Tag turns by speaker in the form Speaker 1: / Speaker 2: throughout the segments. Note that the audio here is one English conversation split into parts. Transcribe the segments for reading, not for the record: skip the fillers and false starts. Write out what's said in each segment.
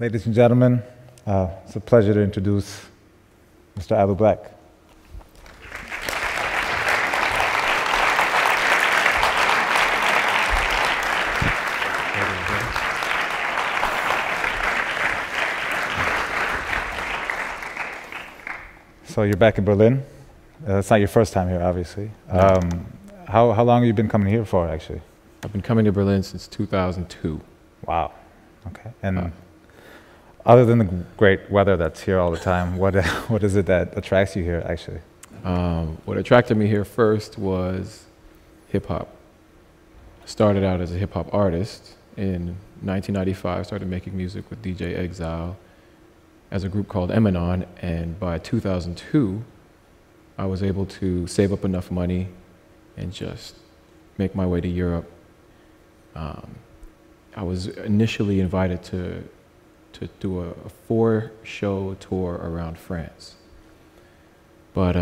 Speaker 1: Ladies and gentlemen, it's a pleasure to introduce Mr. Aloe Blacc. So you're back in Berlin. It's not your first time here, obviously. How long have you been coming here for, actually?
Speaker 2: I've been coming to Berlin since 2002.
Speaker 1: Wow. Okay. And other than the great weather that's here all the time, what is it that attracts you here, actually?
Speaker 2: What attracted me here first was hip-hop. I started out as a hip-hop artist. In 1995, started making music with DJ Exile as a group called Emanon, and by 2002, I was able to save up enough money and just make my way to Europe. I was initially invited to do a 4-show tour around France. But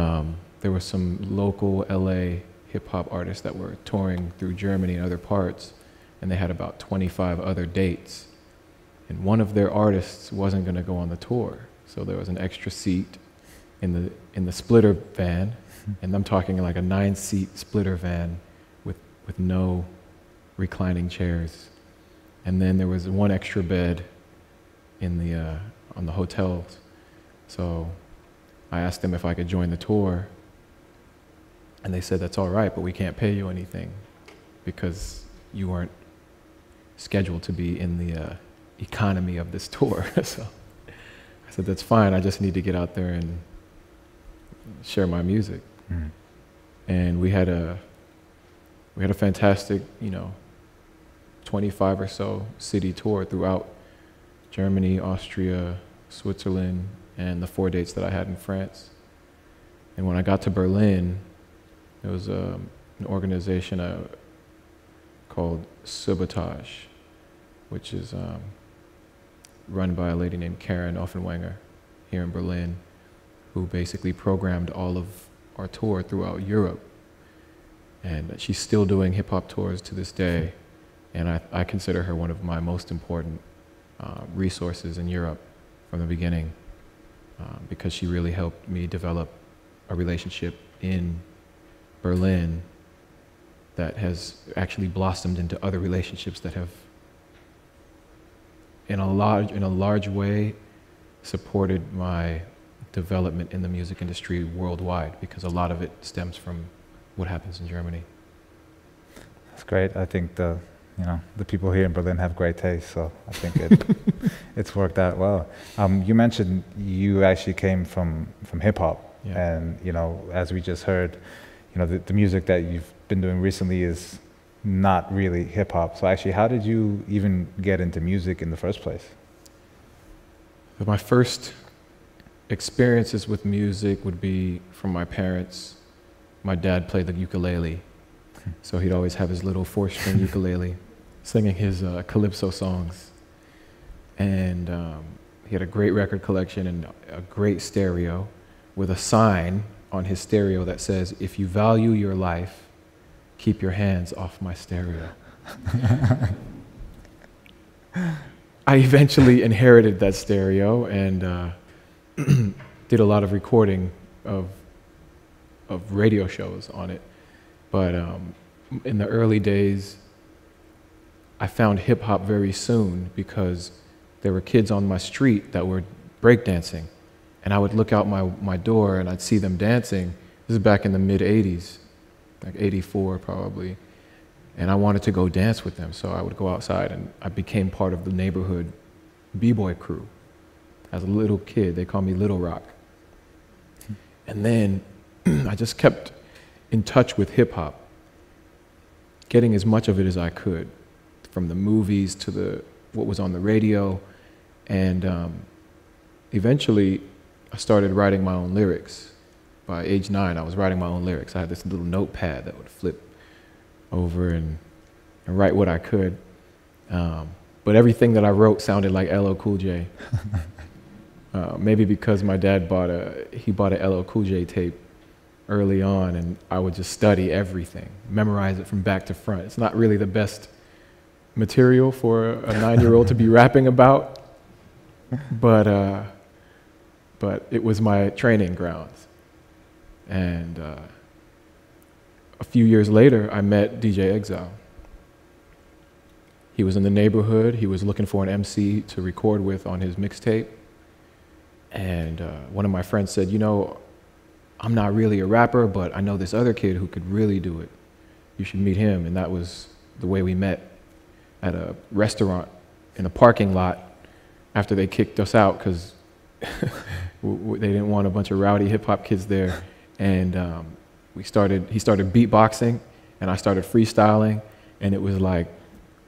Speaker 2: there were some local LA hip-hop artists that were touring through Germany and other parts, and they had about 25 other dates. And one of their artists wasn't going to go on the tour, so there was an extra seat in the splitter van, and I'm talking like a 9-seat splitter van with no reclining chairs. And then there was one extra bed in on the hotels. So I asked them if I could join the tour, and they said, that's all right, but we can't pay you anything because you weren't scheduled to be in the economy of this tour. So I said, that's fine, I just need to get out there and share my music. Mm. And we had a fantastic, 25 or so city tour throughout Germany, Austria, Switzerland, and the 4 dates that I had in France. And when I got to Berlin, there was an organization called Sabotage, which is run by a lady named Karen Offenwenger here in Berlin, who basically programmed all of our tour throughout Europe. And she's still doing hip-hop tours to this day, and I consider her one of my most important resources in Europe from the beginning, because she really helped me develop a relationship in Berlin that has actually blossomed into other relationships that have, in a large way, supported my development in the music industry worldwide, because a lot of it stems from what happens in Germany.
Speaker 1: That's great. I think the people here in Berlin have great taste, so I think it's worked out well. You mentioned you actually came from hip hop, yeah. And as we just heard, the music that you've been doing recently is not really hip hop. So actually, how did you even get into music in the first place?
Speaker 2: My first experiences with music would be from my parents. My dad played the ukulele, so he'd always have his little 4-string ukulele, singing his calypso songs. And he had a great record collection and a great stereo with a sign on his stereo that says, "If you value your life, keep your hands off my stereo." I eventually inherited that stereo and did a lot of recording of radio shows on it. But in the early days, I found hip hop very soon because there were kids on my street that were breakdancing. And I would look out my door and I'd see them dancing. This is back in the mid-'80s, like 84 probably. And I wanted to go dance with them, so I would go outside, and I became part of the neighborhood b-boy crew. As a little kid, they called me Little Rock. And then I just kept in touch with hip-hop, getting as much of it as I could, from the movies to what was on the radio. And eventually, I started writing my own lyrics. By age 9, I was writing my own lyrics. I had this little notepad that would flip over and write what I could. But everything that I wrote sounded like LL Cool J. Maybe because my dad bought a LL Cool J tape early on, and I would just study everything, memorize it from back to front. It's not really the best material for a 9-year-old to be rapping about, but it was my training grounds. And a few years later, I met DJ Exile. He was in the neighborhood. He was looking for an MC to record with on his mixtape. And one of my friends said, you know, I'm not really a rapper, but I know this other kid who could really do it. You should meet him. And that was the way we met, at a restaurant in a parking lot after they kicked us out because they didn't want a bunch of rowdy hip-hop kids there. And he started beatboxing, and I started freestyling, and it was like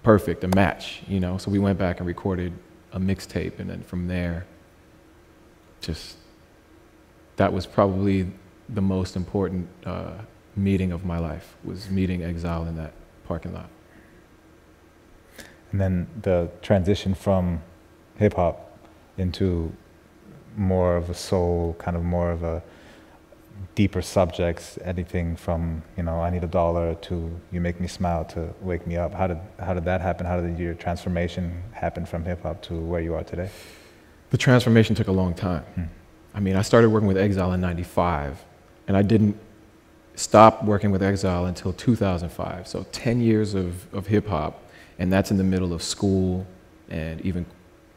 Speaker 2: perfect, a match, you know? So we went back and recorded a mixtape, and then from there, that was probably the most important meeting of my life, was meeting Exile in that parking lot.
Speaker 1: And then the transition from hip-hop into more of a soul, kind of more of a deeper subjects, anything from, you know, I Need a Dollar to You Make Me Smile to Wake Me Up. How did that happen? How did your transformation happen from hip-hop to where you are today?
Speaker 2: The transformation took a long time. I mean, I started working with Exile in '95, and I didn't stop working with Exile until 2005. So 10 years of hip-hop, and that's in the middle of school, and even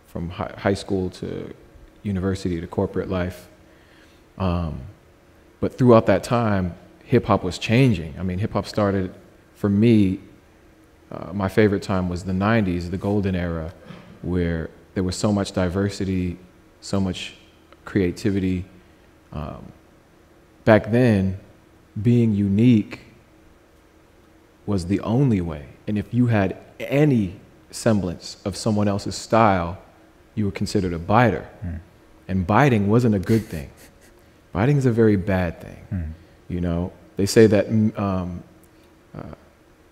Speaker 2: from high school to university to corporate life. But throughout that time, hip-hop was changing. I mean, hip-hop started, for me, my favorite time was the '90s, the golden era, where there was so much diversity, so much creativity. Back then, being unique was the only way. And if you had any semblance of someone else's style, you were considered a biter. And biting wasn't a good thing. Biting is a very bad thing. You know, they say that,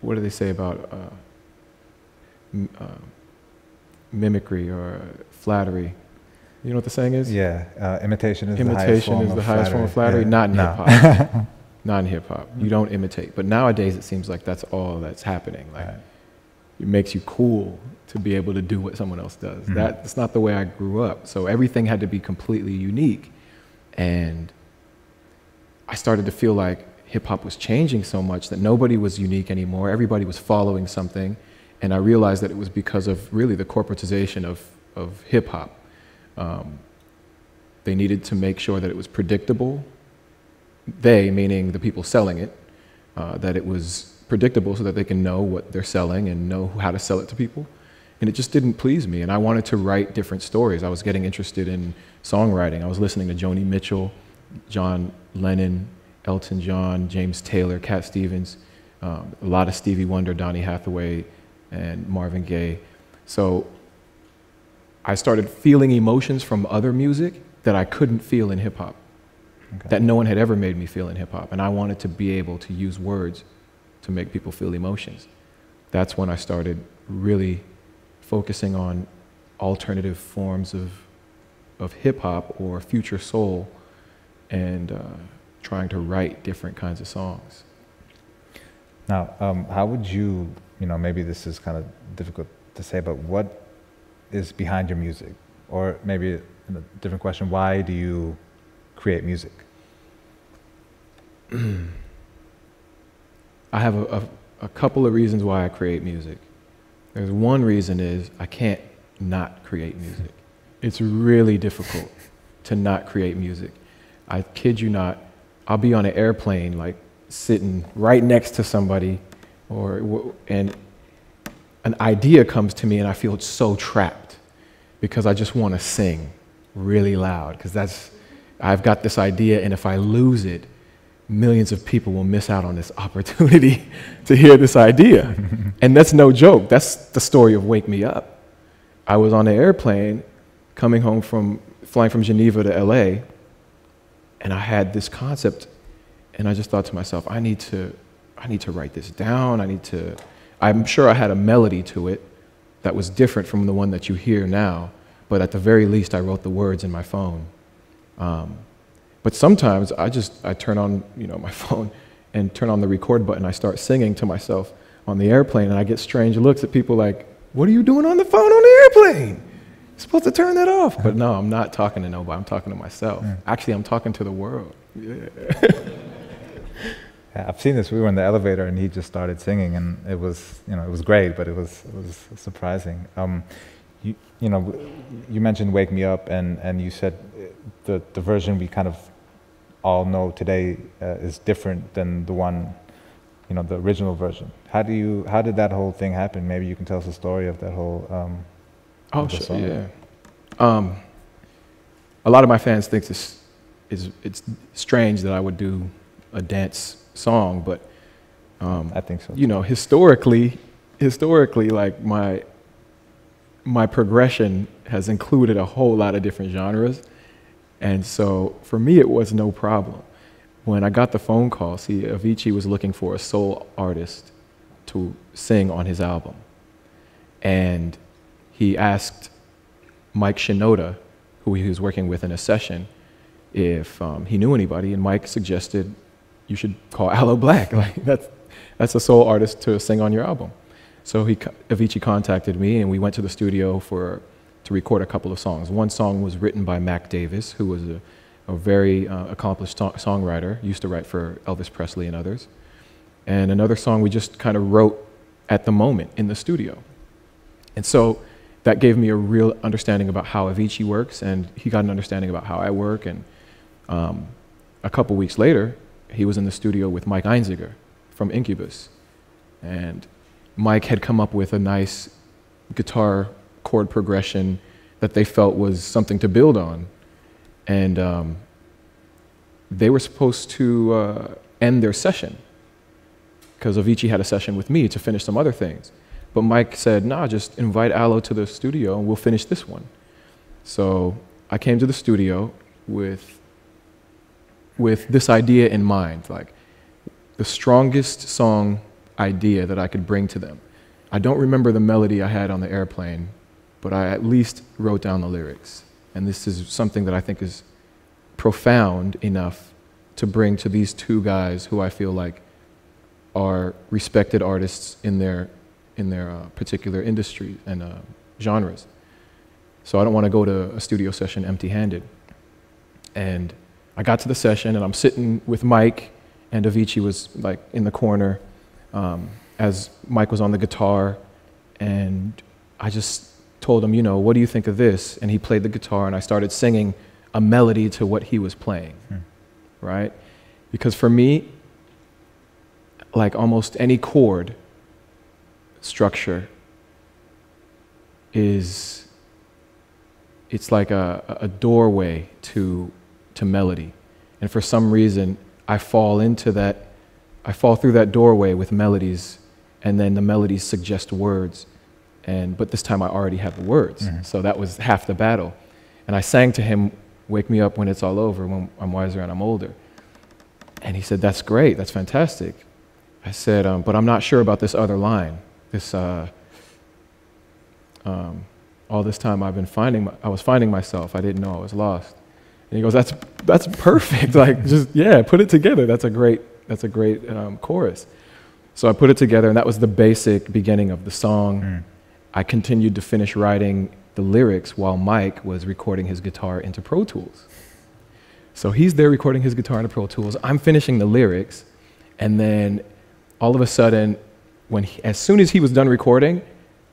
Speaker 2: what do they say about mimicry or flattery? You know what the saying is?
Speaker 1: Yeah, imitation is
Speaker 2: the highest form of flattery. Yeah. Not in hip-hop. Not in hip-hop. You don't imitate. But nowadays it seems like that's all that's happening. Like, it makes you cool to be able to do what someone else does. That's not the way I grew up. So everything had to be completely unique. And I started to feel like hip-hop was changing so much that nobody was unique anymore. Everybody was following something. And I realized that it was because of really the corporatization of hip-hop. They needed to make sure that it was predictable. They, meaning the people selling it, that it was predictable so that they can know what they're selling and know how to sell it to people. And it just didn't please me. And I wanted to write different stories. I was getting interested in songwriting. I was listening to Joni Mitchell, John Lennon, Elton John, James Taylor, Cat Stevens, a lot of Stevie Wonder, Donny Hathaway, and Marvin Gaye. So I started feeling emotions from other music that I couldn't feel in hip-hop, that no one had ever made me feel in hip-hop. And I wanted to be able to use words to make people feel emotions. That's when I started really focusing on alternative forms of hip-hop or future soul, and trying to write different kinds of songs.
Speaker 1: Now, how would you, maybe this is kind of difficult to say, but what is behind your music? Or maybe a different question, why do you create music?
Speaker 2: I have a couple of reasons why I create music. There's one reason is I can't not create music. It's really difficult to not create music. I kid you not, I'll be on an airplane, like sitting right next to somebody, and an idea comes to me and I feel so trapped because I just want to sing really loud because I've got this idea, and if I lose it, millions of people will miss out on this opportunity to hear this idea. And that's no joke. That's the story of Wake Me Up. I was on an airplane flying from Geneva to LA, and I had this concept, and I just thought to myself, I need to write this down. I'm sure I had a melody to it that was different from the one that you hear now, but at the very least I wrote the words in my phone. But sometimes I turn on my phone and turn on the record button. I start singing to myself on the airplane, and I get strange looks at people like, what are you doing on the phone on the airplane? supposed to turn that off. But no, I'm not talking to nobody. I'm talking to myself. Actually, I'm talking to the world. Yeah.
Speaker 1: Yeah, I've seen this. We were in the elevator, and he just started singing, and it was, it was great, but it was surprising. You mentioned "Wake Me Up," and you said the version we kind of all know today is different than the one, the original version. How did that whole thing happen? Maybe you can tell us the story of that whole.
Speaker 2: Oh, sure, song. Yeah. A lot of my fans think it's strange that I would do a dance song, but
Speaker 1: I think so.
Speaker 2: Historically, like my progression has included a whole lot of different genres, and so for me it was no problem. When I got the phone call, Avicii was looking for a soul artist to sing on his album, and he asked Mike Shinoda, who he was working with in a session, if he knew anybody, and Mike suggested you should call Aloe Blacc. Like that's a soul artist to sing on your album. So Avicii contacted me, and we went to the studio to record a couple of songs. One song was written by Mac Davis, who was a very accomplished songwriter, used to write for Elvis Presley and others. And another song we just kind of wrote at the moment in the studio. And so that gave me a real understanding about how Avicii works, and he got an understanding about how I work. And a couple weeks later, he was in the studio with Mike Einziger from Incubus. And Mike had come up with a nice guitar chord progression that they felt was something to build on. And they were supposed to end their session, because Avicii had a session with me to finish some other things. But Mike said, nah, just invite Aloe to the studio and we'll finish this one. So I came to the studio with this idea in mind, like the strongest song idea that I could bring to them. I don't remember the melody I had on the airplane, but I at least wrote down the lyrics. And this is something that I think is profound enough to bring to these two guys who I feel like are respected artists in their particular industry and genres. So I don't want to go to a studio session empty-handed. And I got to the session, and I'm sitting with Mike, and Avicii was like in the corner as Mike was on the guitar, and I just told him, what do you think of this? And he played the guitar, and I started singing a melody to what he was playing, right? Because for me, like almost any chord structure it's like a doorway to melody. And for some reason, I fall through that doorway with melodies, and then the melodies suggest words. But this time I already have the words. So that was half the battle. And I sang to him, "Wake me up when it's all over, when I'm wiser and I'm older." And he said, "That's great, that's fantastic." I said, "But I'm not sure about this other line. All this time I was finding myself. I didn't know I was lost." And he goes, "That's perfect. Like, just put it together. That's a great chorus." So I put it together, and that was the basic beginning of the song. I continued to finish writing the lyrics while Mike was recording his guitar into Pro Tools. So he's there recording his guitar into Pro Tools. I'm finishing the lyrics, and then all of a sudden, as soon as he was done recording,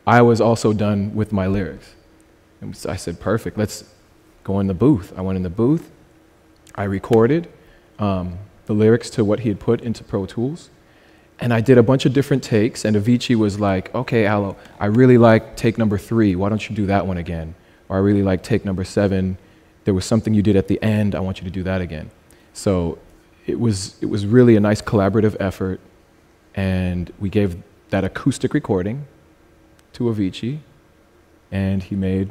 Speaker 2: I was also done with my lyrics. And so I said, "Perfect, let's go in the booth." I went in the booth. I recorded the lyrics to what he had put into Pro Tools. And I did a bunch of different takes, and Avicii was like, "Okay, Aloe, I really like take number 3. Why don't you do that one again? Or I really like take number 7. There was something you did at the end. I want you to do that again." So it was really a nice collaborative effort, and we gave that acoustic recording to Avicii, and he made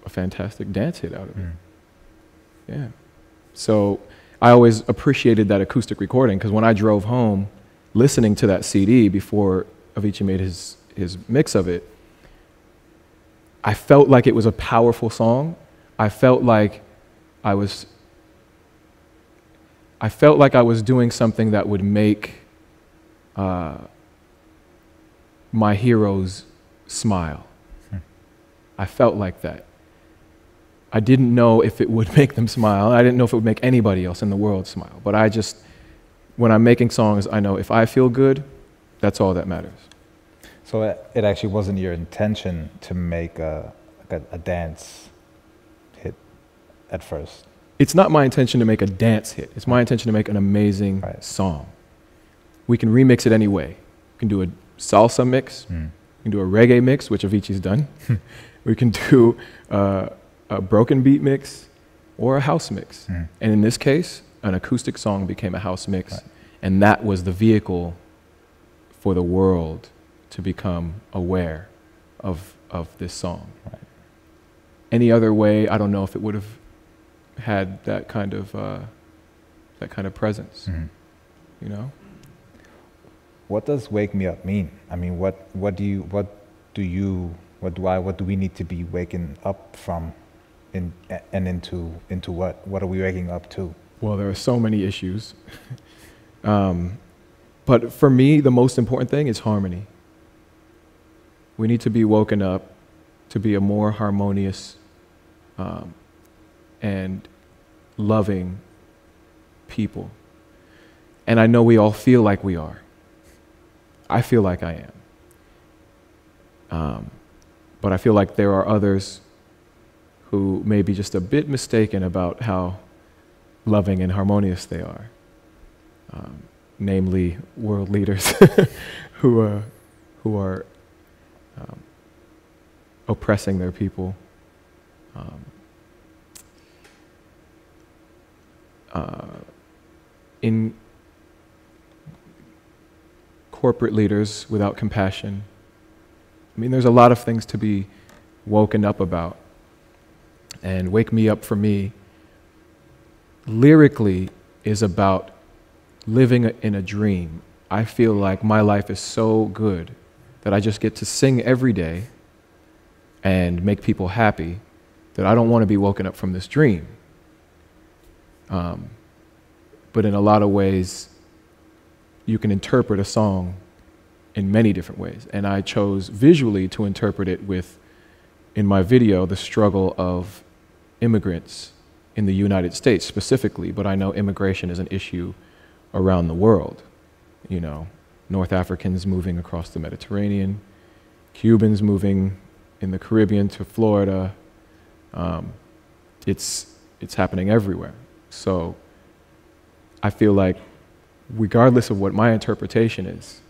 Speaker 2: a fantastic dance hit out of it. Yeah. So I always appreciated that acoustic recording, because when I drove home listening to that CD before Avicii made his mix of it, I felt like it was a powerful song. I felt like I was doing something that would make my heroes smile. I felt like that. I didn't know if it would make them smile. I didn't know if it would make anybody else in the world smile. But I just, when I'm making songs, I know if I feel good, that's all that matters.
Speaker 1: So it actually wasn't your intention to make a dance hit at first?
Speaker 2: It's not my intention to make a dance hit. It's my intention to make an amazing song. We can remix it any way. We can do a salsa mix. We can do a reggae mix, which Avicii's done. We can do a broken beat mix or a house mix. And in this case, an acoustic song became a house mix. And that was the vehicle for the world to become aware of this song. Any other way, I don't know if it would have had that kind of presence. You know?
Speaker 1: What does "wake me up" mean? I mean, what do we need to be waking up from, and into what? What are we waking up to?
Speaker 2: Well, there are so many issues. But for me, the most important thing is harmony. We need to be woken up to be a more harmonious and loving people. And I know we all feel like we are. I feel like I am. But I feel like there are others who may be just a bit mistaken about how loving and harmonious they are. Namely, world leaders who are oppressing their people. In corporate leaders without compassion. I mean, there's a lot of things to be woken up about. And "Wake Me Up" for me, lyrically, is about living in a dream. I feel like my life is so good that I just get to sing every day and make people happy that I don't want to be woken up from this dream. But in a lot of ways, you can interpret a song in many different ways. And I chose visually to interpret it with, in my video, the struggle of immigrants in the United States specifically, but I know immigration is an issue around the world. You know, North Africans moving across the Mediterranean, Cubans moving in the Caribbean to Florida. It's happening everywhere. So I feel like regardless of what my interpretation is,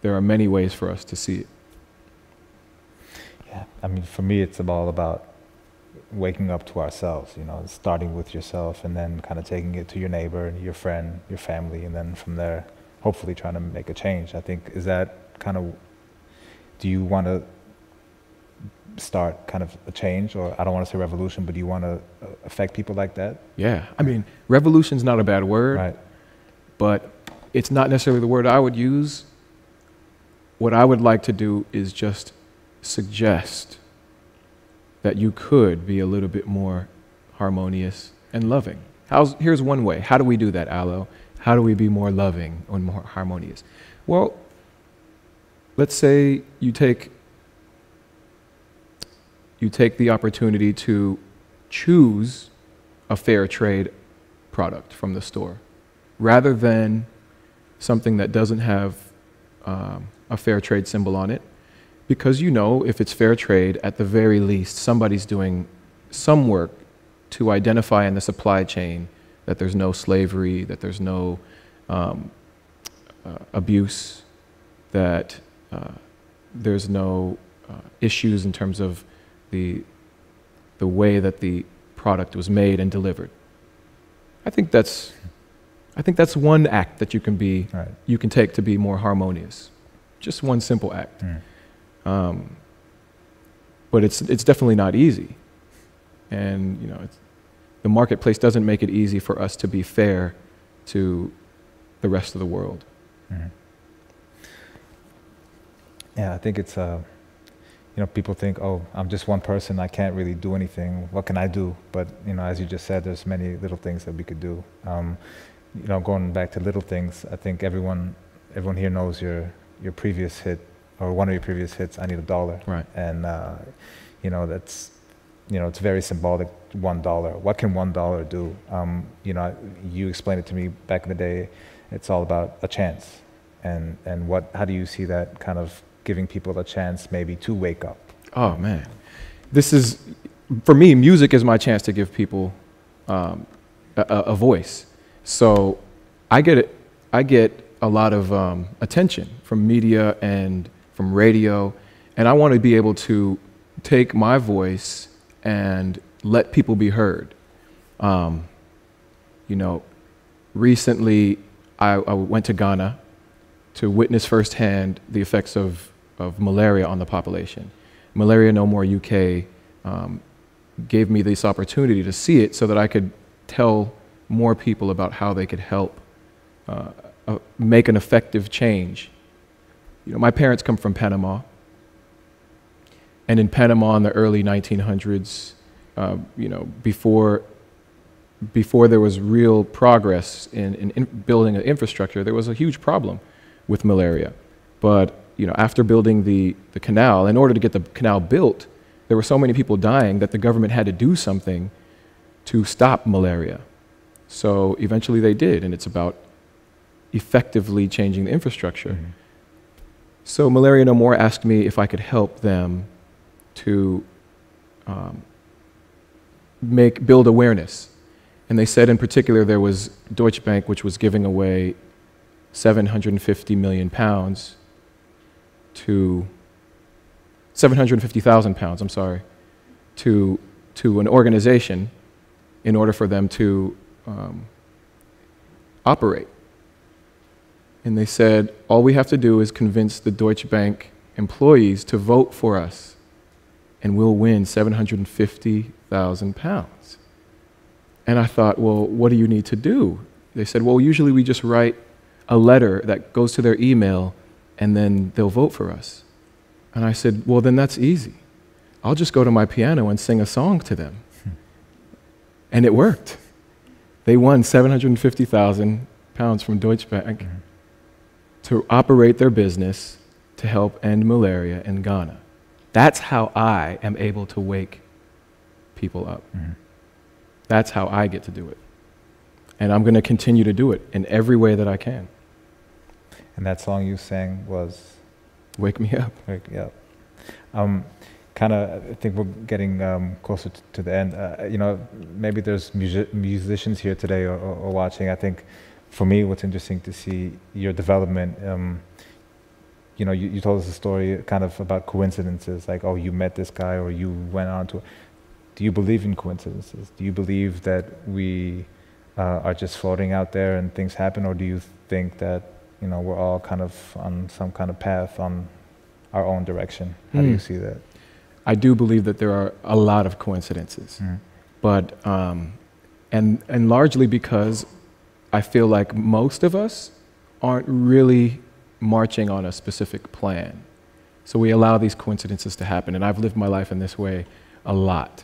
Speaker 2: there are many ways for us to see it.
Speaker 1: Yeah, I mean, for me, it's all about waking up to ourselves, you know, starting with yourself and then kind of taking it to your neighbor, your friend, your family, and then from there, hopefully trying to make a change. I think, is that kind of, do you want to start kind of a change, or I don't want to say revolution, but do you want to affect people like that?
Speaker 2: Yeah, I mean, revolution's not a bad word,
Speaker 1: right,
Speaker 2: but it's not necessarily the word I would use. What I would like to do is just suggest that you could be a little bit more harmonious and loving. Here's one way. How do we do that, Aloe? How do we be more loving and more harmonious? Well, let's say you take the opportunity to choose a fair trade product from the store rather than something that doesn't have a fair trade symbol on it. Because you know, if it's fair trade, at the very least, somebody's doing some work to identify in the supply chain that there's no slavery, that there's no abuse, that there's no issues in terms of the way that the product was made and delivered. I think that's one act that you can take to be more harmonious. Just one simple act. But it's definitely not easy, and you know, the marketplace doesn't make it easy for us to be fair to the rest of the world.
Speaker 1: Yeah, I think it's you know, people think, oh, I'm just one person, I can't really do anything. What can I do? But you know, as you just said, there's many little things that we could do. You know, going back to little things, I think everyone here knows your previous hit, or one of your previous hits, I Need a Dollar.
Speaker 2: Right.
Speaker 1: And, you know, that's, you know, it's very symbolic, $1. What can $1 do? You know, you explained it to me back in the day. It's all about a chance. And how do you see that kind of giving people a chance maybe to wake up?
Speaker 2: Oh, man. This is, for me, music is my chance to give people a voice. So I get a lot of attention from media and from radio, and I want to be able to take my voice and let people be heard. You know, recently I went to Ghana to witness firsthand the effects of malaria on the population. Malaria No More UK gave me this opportunity to see it so that I could tell more people about how they could help make an effective change. You know, my parents come from Panama, and in Panama in the early 1900s, you know, before there was real progress in building an infrastructure, there was a huge problem with malaria. But you know, after building the canal, in order to get the canal built, there were so many people dying that the government had to do something to stop malaria. So eventually they did, and it's about effectively changing the infrastructure. Mm-hmm. So Malaria No More asked me if I could help them to build awareness. And they said in particular there was Deutsche Bank, which was giving away £750 million to 750,000 pounds, I'm sorry, to an organization in order for them to operate. And they said, all we have to do is convince the Deutsche Bank employees to vote for us, and we'll win 750,000 pounds. And I thought, well, what do you need to do? They said, well, usually we just write a letter that goes to their email, and then they'll vote for us. And I said, well, then that's easy. I'll just go to my piano and sing a song to them. And it worked. They won 750,000 pounds from Deutsche Bank to operate their business to help end malaria in Ghana. That's how I am able to wake people up. Mm-hmm. That's how I get to do it. And I'm going to continue to do it in every way that I can.
Speaker 1: And that song you sang was?
Speaker 2: Wake Me Up.
Speaker 1: Wake Me Up. Kind of, I think we're getting closer to the end. You know, maybe there's musicians here today or watching. I think for me, what's interesting to see your development, you know, you told us a story kind of about coincidences, like, oh, you met this guy or you went on to. Do you believe in coincidences? Do you believe that we are just floating out there and things happen, or do you think that, you know, we're all kind of on some kind of path on our own direction? How do you see that?
Speaker 2: I do believe that there are a lot of coincidences, but and largely because I feel like most of us aren't really marching on a specific plan. So we allow these coincidences to happen, and I've lived my life in this way a lot.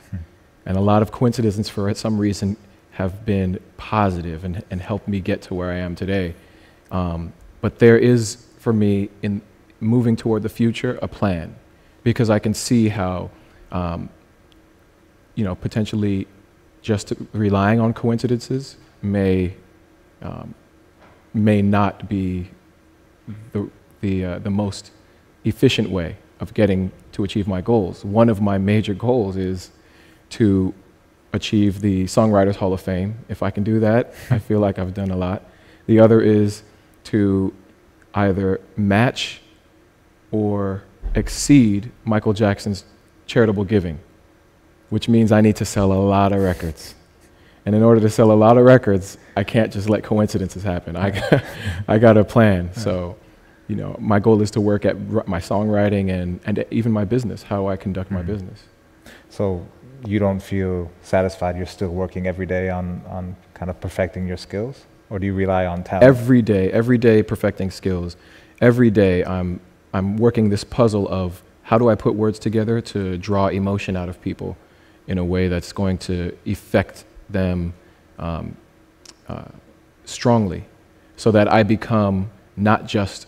Speaker 2: And a lot of coincidences, for some reason, have been positive and helped me get to where I am today. But there is, for me, in moving toward the future, a plan, because I can see how, you know, potentially just relying on coincidences may not be the most efficient way of getting to achieve my goals. One of my major goals is to achieve the Songwriters Hall of Fame. If I can do that, I feel like I've done a lot. The other is to either match or exceed Michael Jackson's charitable giving, which means I need to sell a lot of records. And in order to sell a lot of records, I can't just let coincidences happen. I got a plan. So, you know, my goal is to work at my songwriting and even my business, how I conduct my business.
Speaker 1: So you don't feel satisfied? You're still working every day on kind of perfecting your skills? Or do you rely on talent? Every
Speaker 2: day perfecting skills. Every day I'm working this puzzle of how do I put words together to draw emotion out of people in a way that's going to affect them strongly, so that I become not just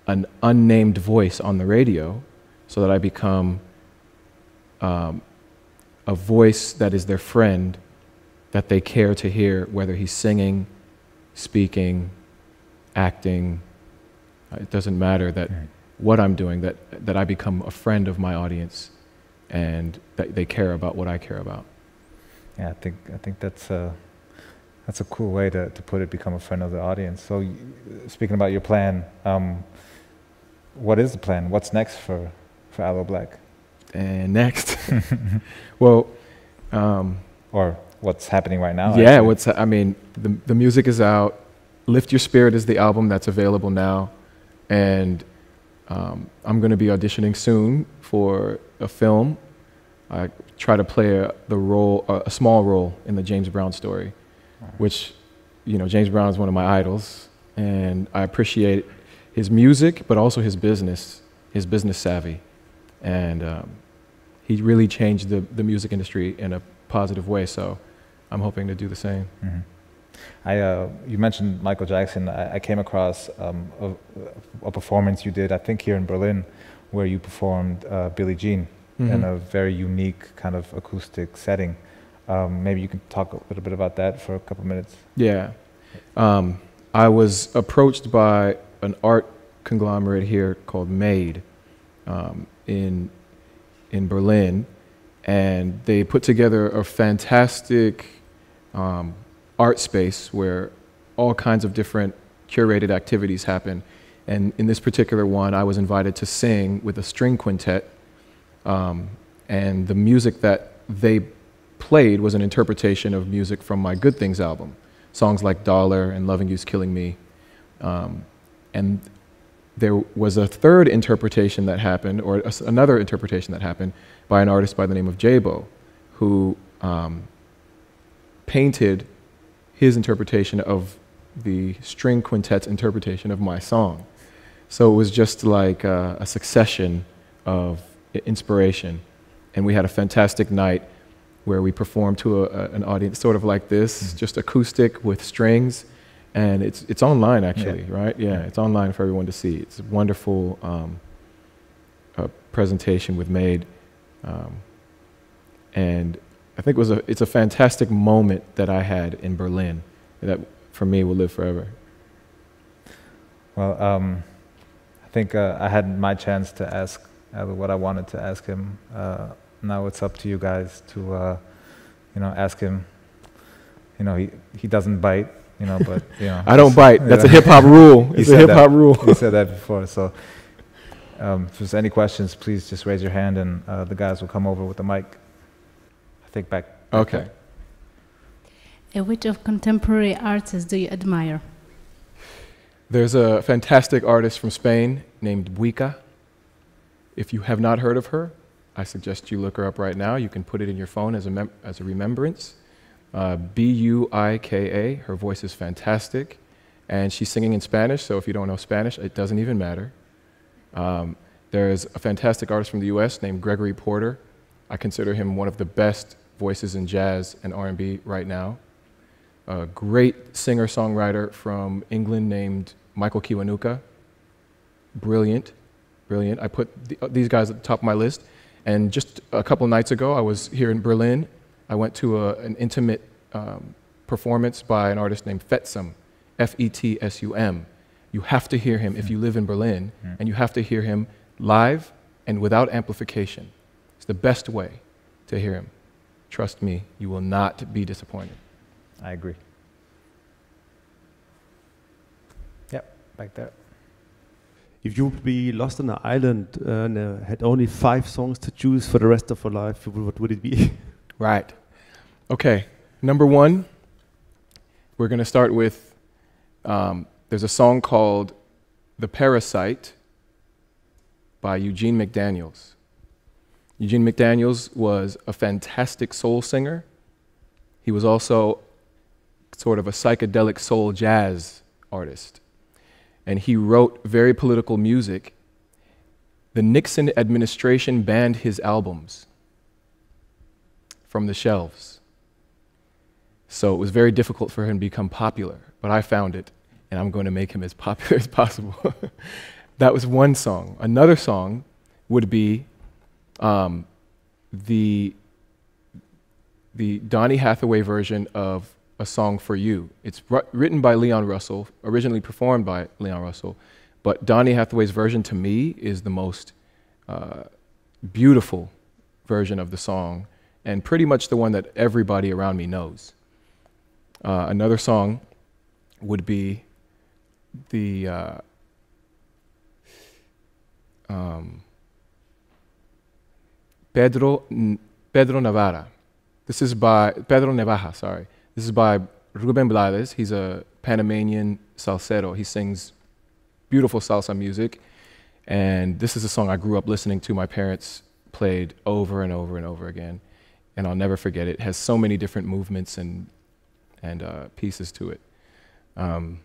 Speaker 2: an unnamed voice on the radio so that I become a voice that is their friend, that they care to hear, whether he's singing, speaking, acting. It doesn't matter that what I'm doing, that I become a friend of my audience and that they care about what I care about.
Speaker 1: Yeah, I think that's a cool way to put it, become a friend of the audience. So speaking about your plan, what is the plan? What's next for Aloe Blacc?
Speaker 2: And next, well,
Speaker 1: or what's happening right now?
Speaker 2: Yeah, the music is out. Lift Your Spirit is the album that's available now, and I'm going to be auditioning soon for a film. I try to play a small role in the James Brown story, which, James Brown is one of my idols, and I appreciate his music, but also his business savvy, and he really changed the music industry in a positive way. So I'm hoping to do the same.
Speaker 1: Mm-hmm. You mentioned Michael Jackson. I came across a performance you did, I think here in Berlin, where you performed Billie Jean in a very unique kind of acoustic setting. Maybe you can talk a little bit about that for a couple minutes.
Speaker 2: Yeah. I was approached by an art conglomerate here called Made in Berlin, and they put together a fantastic art space where all kinds of different curated activities happen. And in this particular one, I was invited to sing with a string quintet, and the music that they played was an interpretation of music from my Good Things album, songs like Dollar and Loving You's Killing Me. And there was a third interpretation that happened, or another interpretation that happened by an artist by the name of Jabo, who painted his interpretation of the string quintet's interpretation of my song. So it was just like a succession of inspiration. And we had a fantastic night where we performed to an audience sort of like this, just acoustic with strings. And it's online, actually, right? Yeah, it's online for everyone to see. It's a wonderful presentation with Made. And I think it's a fantastic moment that I had in Berlin that, for me, will live forever.
Speaker 1: Well, I think I had my chance to ask what I wanted to ask him. Now it's up to you guys to, ask him. He doesn't bite. But
Speaker 2: I don't bite. That's a hip hop rule. It's a hip hop rule.
Speaker 1: You said that before. So, if there's any questions, please just raise your hand, and the guys will come over with the mic. I think back.
Speaker 2: Okay.
Speaker 3: Which of contemporary artists do you admire?
Speaker 2: There's a fantastic artist from Spain named Buika. If you have not heard of her, I suggest you look her up right now. You can put it in your phone as a remembrance. Buika. Her voice is fantastic, and she's singing in Spanish, so if you don't know Spanish, it doesn't even matter. There's a fantastic artist from the US named Gregory Porter. I consider him one of the best voices in jazz and R&B right now. A great singer-songwriter from England named Michael Kiwanuka. Brilliant, brilliant. I put these guys at the top of my list, and just a couple nights ago, I was here in Berlin. I went to an intimate performance by an artist named Fetsum, F-E-T-S-U-M. You have to hear him if you live in Berlin, and you have to hear him live and without amplification. It's the best way to hear him. Trust me, you will not be disappointed.
Speaker 1: I agree. Yep, back there.
Speaker 4: If you would be lost on an island and had only 5 songs to choose for the rest of your life, what would it be?
Speaker 2: Right. Okay. Number 1, we're going to start with, there's a song called The Parasite by Eugene McDaniels. Eugene McDaniels was a fantastic soul singer. He was also sort of a psychedelic soul jazz artist. And he wrote very political music. The Nixon administration banned his albums from the shelves. So it was very difficult for him to become popular, but I found it, and I'm going to make him as popular as possible. That was one song. Another song would be the Donny Hathaway version of A Song for You. It's written by Leon Russell, originally performed by Leon Russell, but Donny Hathaway's version to me is the most beautiful version of the song, and pretty much the one that everybody around me knows. Another song would be the Pedro Navarra. This is by Pedro Navaja, sorry. This is by Ruben Blades. He's a Panamanian salsero. He sings beautiful salsa music. And this is a song I grew up listening to. My parents played over and over and over again. And I'll never forget it. It has so many different movements and pieces to it. I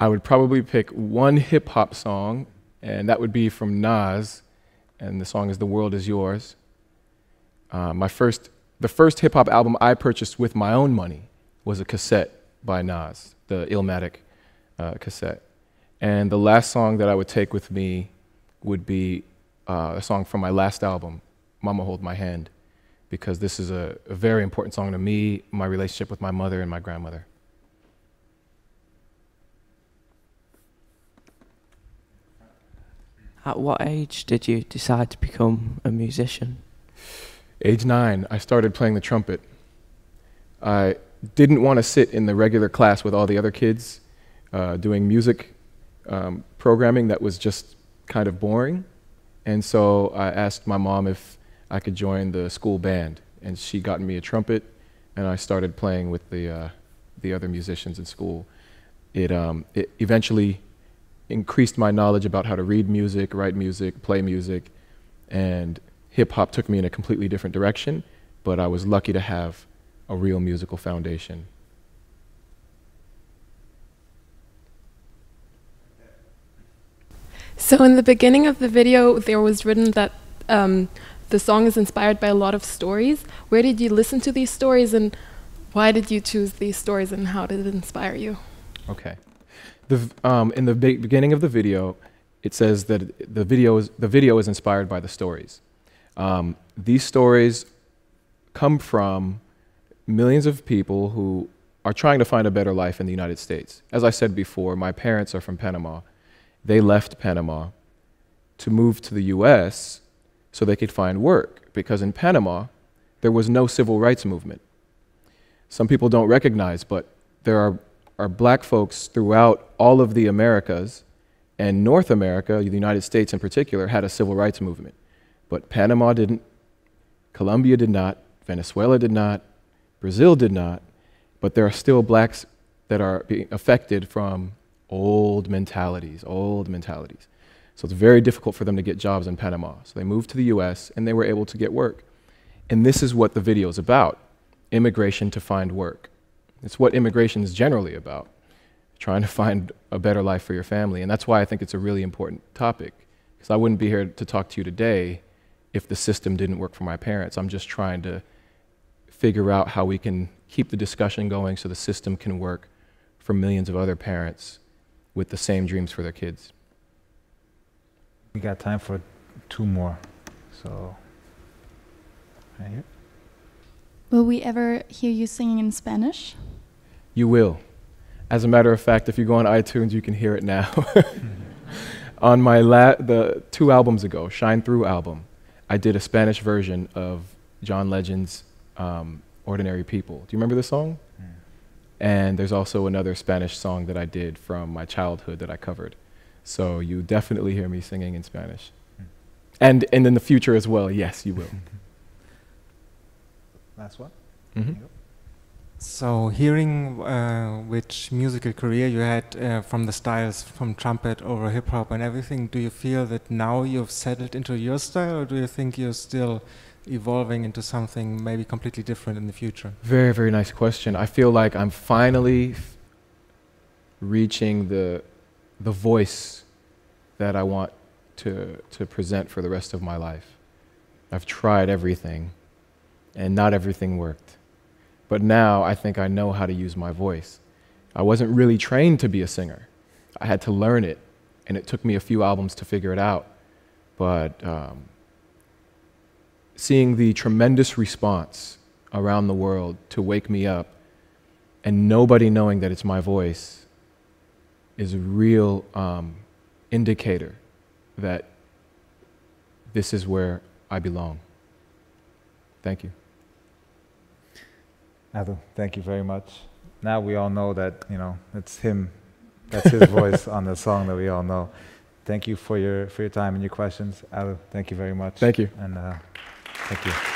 Speaker 2: would probably pick one hip hop song, and that would be from Nas, and the song is The World Is Yours. The first hip hop album I purchased with my own money was a cassette by Nas, the Illmatic cassette. And the last song that I would take with me would be a song from my last album, Mama Hold My Hand, because this is a very important song to me, my relationship with my mother and my grandmother.
Speaker 5: At what age did you decide to become a musician?
Speaker 2: Age 9, I started playing the trumpet. I didn't want to sit in the regular class with all the other kids doing music programming that was just kind of boring. And so I asked my mom if I could join the school band, and she got me a trumpet, and I started playing with the other musicians in school. It eventually increased my knowledge about how to read music, write music, play music, and hip-hop took me in a completely different direction, but I was lucky to have a real musical foundation.
Speaker 6: So in the beginning of the video, there was written that the song is inspired by a lot of stories. Where did you listen to these stories, and why did you choose these stories, and how did it inspire you?
Speaker 2: Okay. In the beginning of the video, it says that the video is inspired by the stories. These stories come from millions of people who are trying to find a better life in the United States. As I said before, my parents are from Panama. They left Panama to move to the US so they could find work, because in Panama, there was no civil rights movement. Some people don't recognize, but there are black folks throughout all of the Americas, and North America, the United States in particular, had a civil rights movement. But Panama didn't, Colombia did not, Venezuela did not, Brazil did not, but there are still blacks that are being affected from old mentalities. So it's very difficult for them to get jobs in Panama. So they moved to the US and they were able to get work. And this is what the video is about, immigration to find work. It's what immigration is generally about, trying to find a better life for your family. And that's why I think it's a really important topic, because I wouldn't be here to talk to you today if the system didn't work for my parents. I'm just trying to figure out how we can keep the discussion going so the system can work for millions of other parents with the same dreams for their kids.
Speaker 1: We got time for 2 more. So, right here.
Speaker 7: Will we ever hear you singing in Spanish?
Speaker 2: You will. As a matter of fact, if you go on iTunes, you can hear it now. On my the 2 albums ago, Shine Through album, I did a Spanish version of John Legend's Ordinary People. Do you remember the song? And there's also another Spanish song that I did from my childhood that I covered. So you definitely hear me singing in Spanish. And in the future as well, yes, you will.
Speaker 1: Last one.
Speaker 2: Mm-hmm.
Speaker 8: So hearing which musical career you had from the styles from trumpet over hip hop and everything, do you feel that now you've settled into your style, or do you think you're still evolving into something maybe completely different in the future?
Speaker 2: Very, very nice question. I feel like I'm finally reaching the voice that I want to present for the rest of my life. I've tried everything, and not everything worked. But now I think I know how to use my voice. I wasn't really trained to be a singer. I had to learn it and it took me a few albums to figure it out. But seeing the tremendous response around the world to Wake Me Up, and nobody knowing that it's my voice, is a real indicator that this is where I belong. Thank you.
Speaker 1: Aloe, thank you very much. Now we all know that, you know, it's him, that's his voice on the song that we all know. Thank you for your time and your questions. Aloe, thank you very much.
Speaker 2: Thank you.
Speaker 1: And thank you.